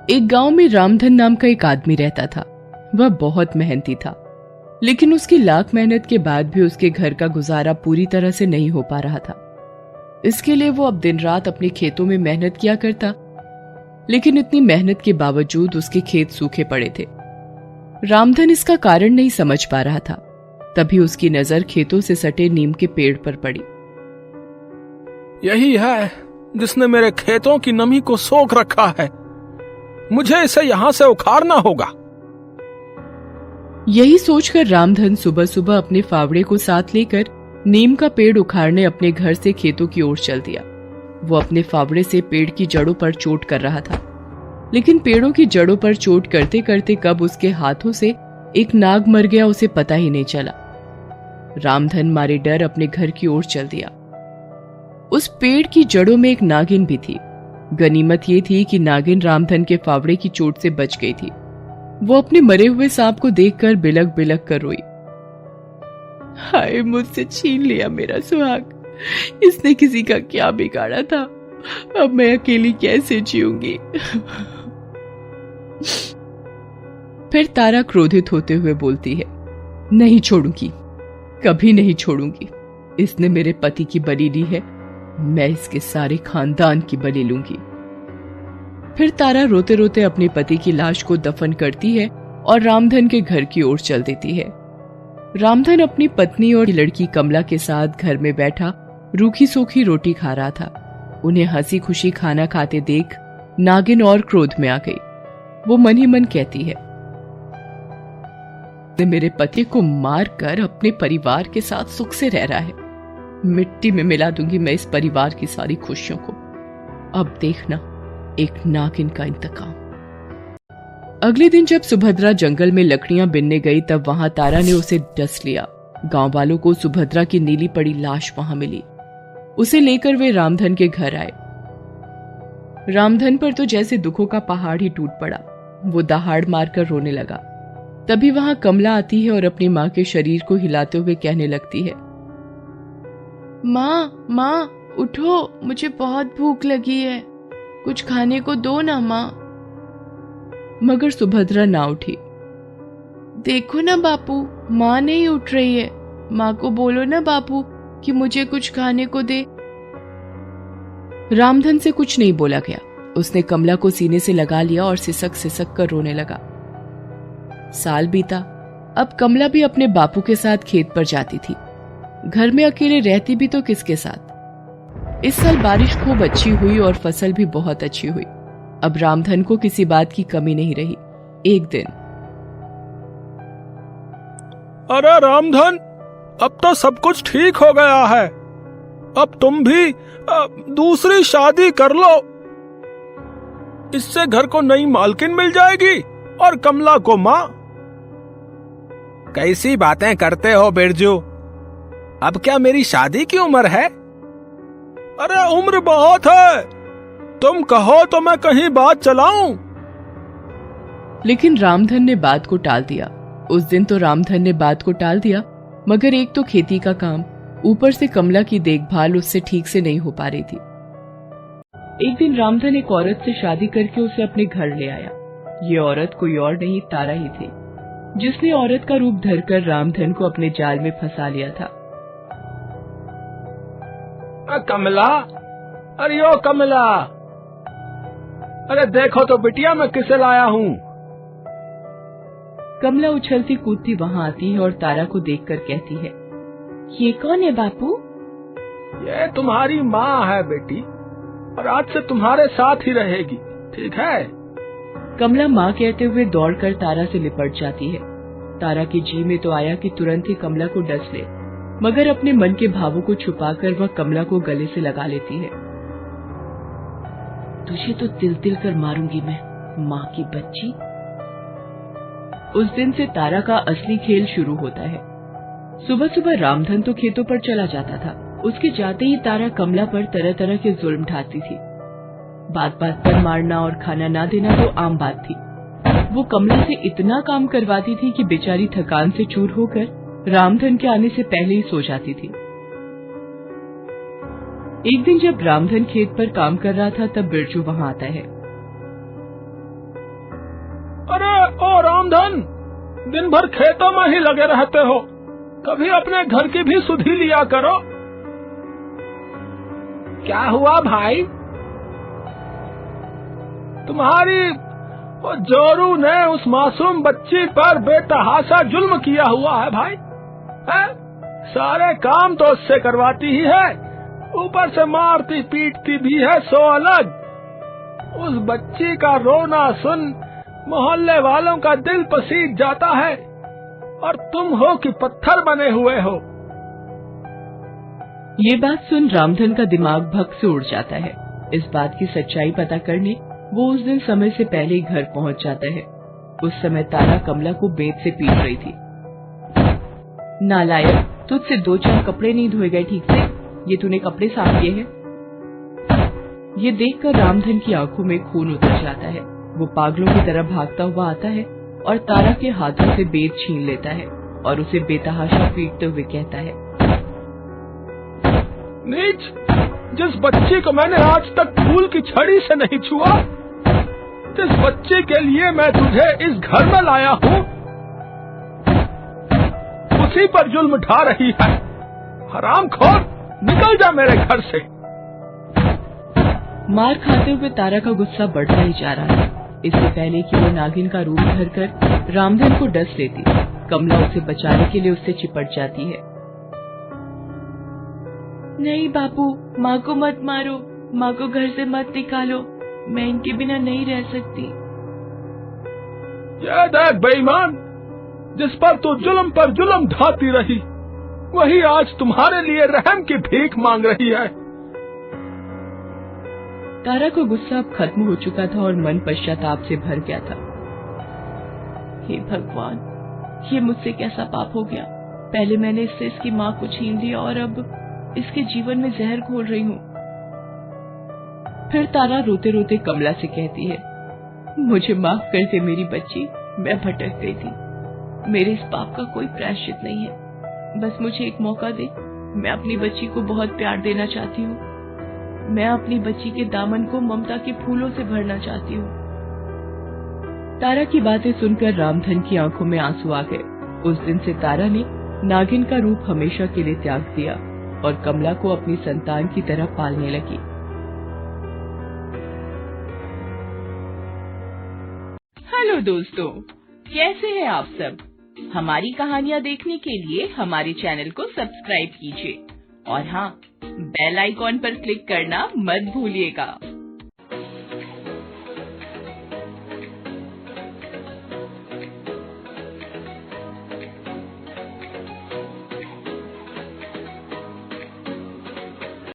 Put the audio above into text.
एक गांव में रामधन नाम का एक आदमी रहता था। वह बहुत मेहनती था, लेकिन उसकी लाख मेहनत के बाद भी उसके घर का गुजारा पूरी तरह से नहीं हो पा रहा था। इसके लिए वो अब दिन रात अपने खेतों में मेहनत किया करता, लेकिन इतनी मेहनत के बावजूद उसके खेत सूखे पड़े थे। रामधन इसका कारण नहीं समझ पा रहा था। तभी उसकी नजर खेतों से सटे नीम के पेड़ पर पड़ी। यही है जिसने मेरे खेतों की नमी को सोख रखा है। मुझे इसे यहां से उखाड़ना होगा। यही सोचकर रामधन सुबह सुबह अपने फावड़े को साथ लेकर नीम का पेड़ उखाड़ने अपने घर से खेतों की ओर चल दिया। वो अपने फावड़े से पेड़ की जड़ों पर चोट कर रहा था, लेकिन पेड़ों की जड़ों पर चोट करते करते कब उसके हाथों से एक नाग मर गया उसे पता ही नहीं चला। रामधन मारे डर अपने घर की ओर चल दिया। उस पेड़ की जड़ों में एक नागिन भी थी। गनीमत ये थी कि नागिन रामधन के फावड़े की चोट से बच गई थी। वो अपने मरे हुए सांप को देखकर बिलक बिलक कर रोई। हाय, मुझसे छीन लिया मेरा सुहाग। इसने किसी का क्या बिगाड़ा था। अब मैं अकेली कैसे जीऊंगी। फिर तारा क्रोधित होते हुए बोलती है, नहीं छोड़ूंगी, कभी नहीं छोड़ूंगी। इसने मेरे पति की बलि ली है, मैं इसके सारे खानदान की बलि लूंगी। फिर तारा रोते रोते अपने पति की लाश को दफन करती है और रामधन के घर की ओर चल देती है। रामधन अपनी पत्नी और लड़की कमला के साथ घर में बैठा रूखी सूखी रोटी खा रहा था। उन्हें हंसी खुशी खाना खाते देख नागिन और क्रोध में आ गई। वो मन ही मन कहती है, मेरे पति को मारकर अपने परिवार के साथ सुख से रह रहा है। मिट्टी में मिला दूंगी मैं इस परिवार की सारी खुशियों को। अब देखना एक नागिन का इंतकाम। अगले दिन जब सुभद्रा जंगल में लकड़ियां बिनने गई, तब वहां तारा ने उसे डस लिया। गांव वालों को सुभद्रा की नीली पड़ी लाश वहां मिली। उसे लेकर वे रामधन के घर आए। रामधन पर तो जैसे दुखों का पहाड़ ही टूट पड़ा। वो दहाड़ मारकर रोने लगा। तभी वहां कमला आती है और अपनी मां के शरीर को हिलाते हुए कहने लगती है, माँ माँ उठो, मुझे बहुत भूख लगी है, कुछ खाने को दो ना माँ। मगर सुभद्रा ना उठी। देखो ना बापू, माँ नहीं उठ रही है। माँ को बोलो ना बापू कि मुझे कुछ खाने को दे। रामधन से कुछ नहीं बोला गया। उसने कमला को सीने से लगा लिया और सिसक सिसक कर रोने लगा। साल बीता। अब कमला भी अपने बापू के साथ खेत पर जाती थी। घर में अकेले रहती भी तो किसके साथ। इस साल बारिश खूब अच्छी हुई और फसल भी बहुत अच्छी हुई। अब रामधन को किसी बात की कमी नहीं रही। एक दिन, अरे रामधन, अब तो सब कुछ ठीक हो गया है। अब तुम भी दूसरी शादी कर लो। इससे घर को नई मालकिन मिल जाएगी और कमला को माँ। कैसी बातें करते हो बिरजू? अब क्या मेरी शादी की उम्र है? अरे उम्र बहुत है। तुम कहो तो मैं कहीं बात चलाऊं। लेकिन रामधन ने बात को टाल दिया। उस दिन तो रामधन ने बात को टाल दिया, मगर एक तो खेती का काम, ऊपर से कमला की देखभाल उससे ठीक से नहीं हो पा रही थी। एक दिन रामधन एक औरत से शादी करके उसे अपने घर ले आया। ये औरत कोई और नहीं, तारा ही थी, जिसने औरत का रूप धरकर रामधन को अपने जाल में फंसा लिया था। कमला, अरे ओ कमला, अरे देखो तो बिटिया मैं किसे लाया हूँ। कमला उछलती कूदती वहां आती है और तारा को देखकर कहती है, ये कौन है बापू? ये तुम्हारी माँ है बेटी, और आज से तुम्हारे साथ ही रहेगी, ठीक है? कमला माँ कहते हुए दौड़कर तारा से लिपट जाती है। तारा की जी में तो आया कि तुरंत ही कमला को डस ले, मगर अपने मन के भावों को छुपाकर वह कमला को गले से लगा लेती है। तुझे तो तिल तिल कर मारूंगी मैं, माँ की बच्ची। उस दिन से तारा का असली खेल शुरू होता है। सुबह सुबह रामधन तो खेतों पर चला जाता था। उसके जाते ही तारा कमला पर तरह तरह के जुल्म ढाती थी। बात बात पर मारना और खाना ना देना तो आम बात थी। वो कमला से इतना काम करवाती थी कि बेचारी थकान से चूर होकर रामधन के आने से पहले ही सो जाती थी। एक दिन जब रामधन खेत पर काम कर रहा था, तब बिरजू वहां आता है। रामधन, दिन भर खेतों में ही लगे रहते हो, कभी अपने घर की भी सुधि लिया करो। क्या हुआ भाई? तुम्हारी वो जोरू ने उस मासूम बच्ची पर बेतहाशा जुल्म किया हुआ है भाई। है? सारे काम तो उससे करवाती ही है, ऊपर से मारती पीटती भी है सो अलग। उस बच्ची का रोना सुन मोहल्ले वालों का दिल पसीज जाता है, और तुम हो कि पत्थर बने हुए हो। ये बात सुन रामधन का दिमाग भग से उड़ जाता है। इस बात की सच्चाई पता करने वो उस दिन समय से पहले ही घर पहुंच जाता है। उस समय तारा कमला को बेत से पीट रही थी। नालायक, तुझसे 2-4 कपड़े नहीं धोए गए ठीक से, ये तूने कपड़े साफ किए हैं। ये देखकर रामधन की आंखों में खून उतर जाता है। वो पागलों की तरह भागता हुआ आता है और तारा के हाथों से बेत छीन लेता है और उसे बेतहाशा पीटते हुए कहता है, नीच, जिस बच्ची को मैंने आज तक फूल की छड़ी से नहीं छुआ, जिस बच्चे के लिए मैं तुझे इस घर में लाया हूँ, उसी पर जुल्म ढा रही है। हरामखोर, निकल जा मेरे घर से। मार खाते हुए तारा का गुस्सा बढ़ता ही जा रहा है। इससे पहले कि वो नागिन का रूप धरकर रामधन को डस लेती, कमला उसे बचाने के लिए उससे चिपट जाती है। नहीं बापू, माँ को मत मारो, माँ को घर से मत निकालो, मैं इनके बिना नहीं रह सकती। ये देख बेईमान, जिस पर तू जुल्म पर जुल्म ढाती रही, वही आज तुम्हारे लिए रहम की भीख मांग रही है। तारा को गुस्सा अब खत्म हो चुका था और मन पश्चाताप से भर गया था। हे भगवान, ये मुझसे कैसा पाप हो गया। पहले मैंने इससे इसकी माँ को छीन लिया और अब इसके जीवन में जहर घोल रही हूँ। फिर तारा रोते रोते कमला से कहती है, मुझे माफ कर दे मेरी बच्ची, मैं भटक गई थी। मेरे इस पाप का कोई प्रायश्चित नहीं है। बस मुझे एक मौका दे, मैं अपनी बच्ची को बहुत प्यार देना चाहती हूँ। मैं अपनी बच्ची के दामन को ममता के फूलों से भरना चाहती हूँ। तारा की बातें सुनकर रामधन की आंखों में आंसू आ गए। उस दिन से तारा ने नागिन का रूप हमेशा के लिए त्याग दिया और कमला को अपनी संतान की तरह पालने लगी। हेलो दोस्तों, कैसे हैं आप सब? हमारी कहानियाँ देखने के लिए हमारे चैनल को सब्सक्राइब कीजिए और हाँ, बेल आइकॉन पर क्लिक करना मत भूलिएगा।